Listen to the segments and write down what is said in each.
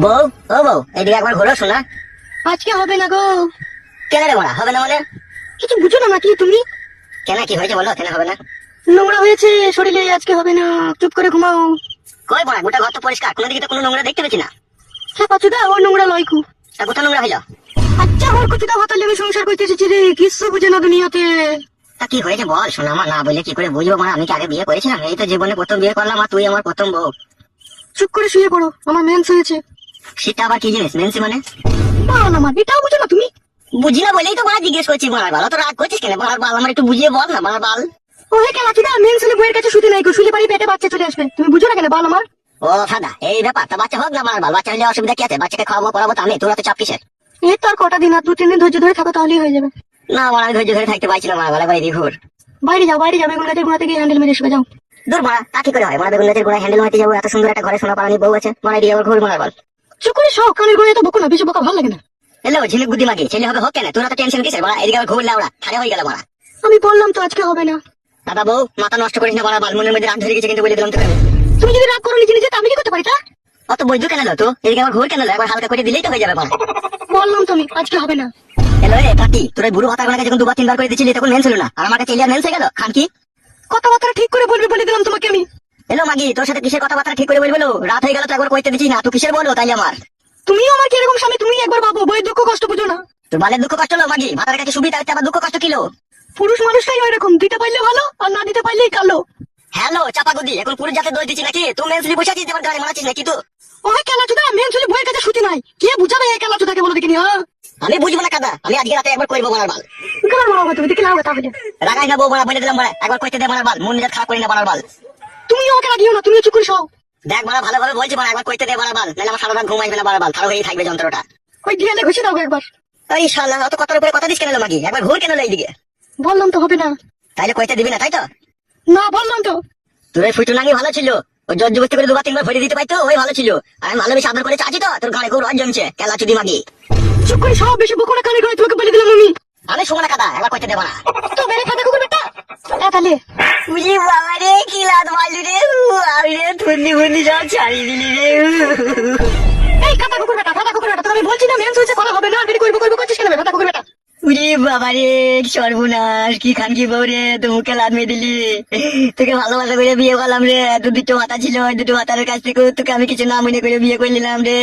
বউ, ও বউ, এদিকে একবার ঘোরো শোনা। আজকে হবে না গো। কেন রে মারা হবে না মানে? কিছু বুঝো না নাকি তুমি? কেন, কি হয়েছে বলো, কেন হবে না? নোংরা হয়েছে শরীরে, আজকে হবে না। চুপ করে ঘুমাও। কই মারা, গোটা ঘর তো পরিষ্কার, কোনো দিকে তো কোনো নোংরা দেখতে পেছি না। হ্যাঁ পাচুদা, ওর নোংরা লয় খুব। তা কোথা নোংরা হইলো? আচ্ছা, ওর কচুদা হতালে আমি সংসার করতে এসেছি রে, কিচ্ছু বুঝে না দুনিয়াতে। তা কি হয়েছে বল শোনা, আমার না বললে কি করে বুঝবো মারা? আমি কি আগে বিয়ে করেছিলাম? এই তো জীবনে প্রথম বিয়ে করলাম, আর তুই আমার প্রথম বউ। চুপ করে শুয়ে পড়ো, আমার মেন্স হয়েছে। সেটা আবার কি জিনিস, মেন্সি মানে? বাল আমার, এটাও বুঝো না তুমি? বুঝি না বলেই তো মারা জিজ্ঞেস করছি। মারার বাল, তো রাগ করছিস কেন? মারার বাল আমার একটু বুঝিয়ে বল না, মারার বাল। ও হে কেলাচুদা, মেন্স হলে বইয়ের কাছে শুতে নাই গো, শুলে পারি পেটে বাচ্চা চলে আসবে। তুমি বুঝো না কেন বাল আমার? ও সাদা, এই ব্যাপার। তা বাচ্চা হোক না মারার বাল, বাচ্চা হলে অসুবিধা কি আছে? বাচ্চাকে খাওয়াবো পড়াবো তো আমি, তোরা তো চাপ কিসের? এই তো আর কটা দিন, আর 2-3 দিন ধৈর্য ধরে থাকো, তাহলেই হয়ে যাবে। না মারা, আমি ধৈর্য ধরে থাকতে পারছি না মারা, বালে বাড়ি ঘুর। বাইরে যাও, বাইরে যাও, বেগুন গাছের গোড়াতে গিয়ে হ্যান্ডেল মেরে শুয়ে যাও। দূর মারা, তা কি করে হয় মারা? বেগুন গাছের গোড়ায় হ্যান্ডেল মারতে যাবো? এত সুন্দর একটা ঘরে সোনা পালানি বউ আছে, মারা দিয়ে আবার ঘুর মারার বাল। চুপ করে সব কানের গোড়ায় তো বকো না, বেশি বকা ভালো লাগে না। এলো ঝিলিক বুদ্ধি মাগি, ছেলে হবে হোক কেন? তোরা তো টেনশন কিসের মারা? এদিকে আবার ঘুর লাউড়া ঠাড়ে হয়ে গেল মারা। আমি বললাম তো আজকে হবে না। দাদা বউ, মাথা নষ্ট করিস না মারা বাল, মনের মধ্যে রাগ ধরে গেছে কিন্তু বলে দিলাম তোকে আমি। তুমি যদি রাগ করো নিজে নিজে, তা আমি কি করতে পারি তা? অত বৈধ কেন লো তো? এদিকে আবার ঘুর কেন লো? একবার হালকা করে দিলেই তো হয়ে যাবে মারা। বললাম তো আমি আজকে হবে না। এলো রে কাকি, তোর ওই বুড়ো ভাতার যখন 2-3 বার করে দিচ্ছিলি তখন মেন ছিল না, আর আমার কাছে এলিয়া মেন হয়ে গেল খান কি? কথাবার্তা ঠিক করে বলবি বলে দিলাম তোমাকে আমি। এলো মাগি, তোর সাথে কিসের কথাবার্তা ঠিক করে বলবো? রাত হয়ে গেল তো একবার কইতে দিচ্ছি না, তুই কিসের বলো তাই আমার? তুমিও আমার কি এরকম স্বামী? তুমি একবার ভাবো, বইয়ের দুঃখ কষ্ট বুঝো না। তোর বালের দুঃখ কষ্ট হলো মাগি, ভাতার কাছে সুবিধা হচ্ছে, আবার দুঃখ কষ্ট কিলো? পুরুষ মানুষটাই এরকম, দিতে পারলে ভালো আর না দিতে পারলেই কালো। হ্যালো চাপাগুদি, এখন পুরো জাতে দোষ দিচ্ছি নাকি? তুই মেন বসে আছিস, এবার গাড়ি মারাচ্ছিস নাকি? তো ওই কেলাচুদা, মেন ছেলে বইয়ের কাছে শুতে নাই, কে বুঝাবে এই কেলাচুদাকে বলে দেখিনি? হ্যাঁ, আমি বুঝবো না কাদা, আমি আজকে রাতে একবার কইবো মারার বাল। গান মারাবো তুমি, দেখে লাও তাহলে। রাগাই না বউ মারা, বলে দিলাম মারা, একবার কইতে দে মারার বাল, মন নিজের খারাপ করি না মারার বাল। তুমিও আমাকে রাগিও না, তুমিও চুপ করে সও। দেখ মারা, ভালোভাবে বলছি মারা, একবার কইতে দে মারার বাল, নাহলে আমার সারা রাত ঘুম আসবে না মারার বাল, খারাপ হয়েই থাকবে যন্ত্রটা। ওই দিয়ালে ঘষে দাও একবার। এই শালা, অত কথার উপরে কথা দিস কেন লো মাগি? একবার ঘুর কেন লো এইদিকে? বললাম তো হবে না। তাইলে কইতে দিবি না তাই তো? না, বললাম তো। তোর ওই ফুটু নাকি ভালো ছিল, ওই জর্জবস্তি করে 2-3 বার ভরে দিতে পারতো, ওই ভালো ছিল। আর আমি ভালোবেসে আদর করে চাচ্ছি তো, তোর গানে খুব রস জমছে কেলা চুদি মাগি। চুপ করে সব, বেশি বকো না কানে করে, তোমাকে বলে দিলাম আমি। আমি শোনো না কাদা, একবার কইতে দেবো না। তো বেড়ে খাতা কুকুর বেটা। তাহলে বুঝি বাবা রে, কি লাদ মারলি রে, আমি রে থুন্দি ফুন্দি সব ছাড়িয়ে দিলি রে। এই খাতা কুকুর বেটা, খাতা কুকুর বেটা, তো আমি বলছি না মেন্স হয়েছে, করা হবে না, আর দেরি করবো করবো করছিস কেন খাতা কুকুর বেটা? উরি বাবা রে, কি সর্বনাশ, কি খান কি বউ রে, তুই মুখে লাদ মেয়ে দিলি। তোকে ভালোবাসা করে বিয়ে করলাম রে, তোর দুটো মাথা ছিল, ওই দুটো মাথার কাছ থেকে তোকে আমি কিছু না মনে করে বিয়ে করে নিলাম রে।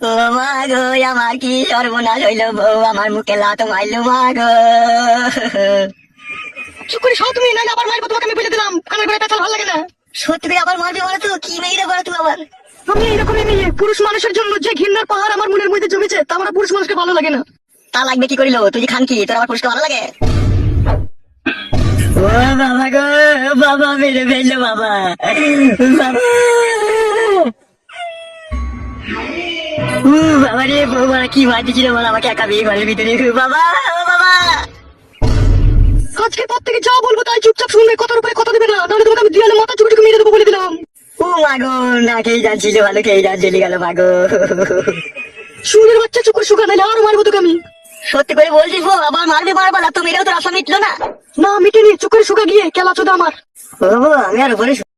ও মা গো, আমার কি সর্বনাশ হইলো, বউ আমার মুখে লাত মারলো মা গো। চুপ করে সব, তুমি নাইলে আবার মারবো তোমাকে, আমি বলে দিলাম। কানের গোড়ায় পেঁচাল ভালো লাগে না। সত্যি করে আবার মারবে বলে? তো কি মেয়ে রে বলে তুই আবার? আমি এইরকমই মেয়ে, পুরুষ মানুষের জন্য যে ঘৃণার পাহাড় আমার মনের মধ্যে জমেছে, তা আমার পুরুষ মানুষকে ভালো লাগে না। তা লাগবে কি করিল? তুই যে খান কি, তোর আবার পুরস্কার ভালো লাগে? ও বাবা গো, বাবা মেরে ফেললো বাবা, বাবা। বাবা রে, বৌমা কি মারতেছিল বল আমাকে একা বিয়ে ঘরের ভিতরে? বাবা, ও বাবা। আজকের পর থেকে যা বলবো তাই চুপচাপ শুনবে, কথার উপরে কথা দিবে না, তাহলে তোমাকে আমি দিয়ালে মাথা চুপি চুপি মেরে দেবো বলে দিলাম। ও মাগো, না খেয়ে যাচ্ছিল, ভালো খেয়ে যান চলে গেল মাগো। সুরের বাচ্চা, চুপ করে শুকা, নাইলে আরো মারবো তোকে আমি। সত্যি করে বলছিস বউ, আবার মারবে মারবা না? তো মেরেও তো আশা মিটলো না। না মিটেনি, চুপ করে শুকা গিয়ে কেলাচোদা আমার। ও বউ, আমি আর উপরে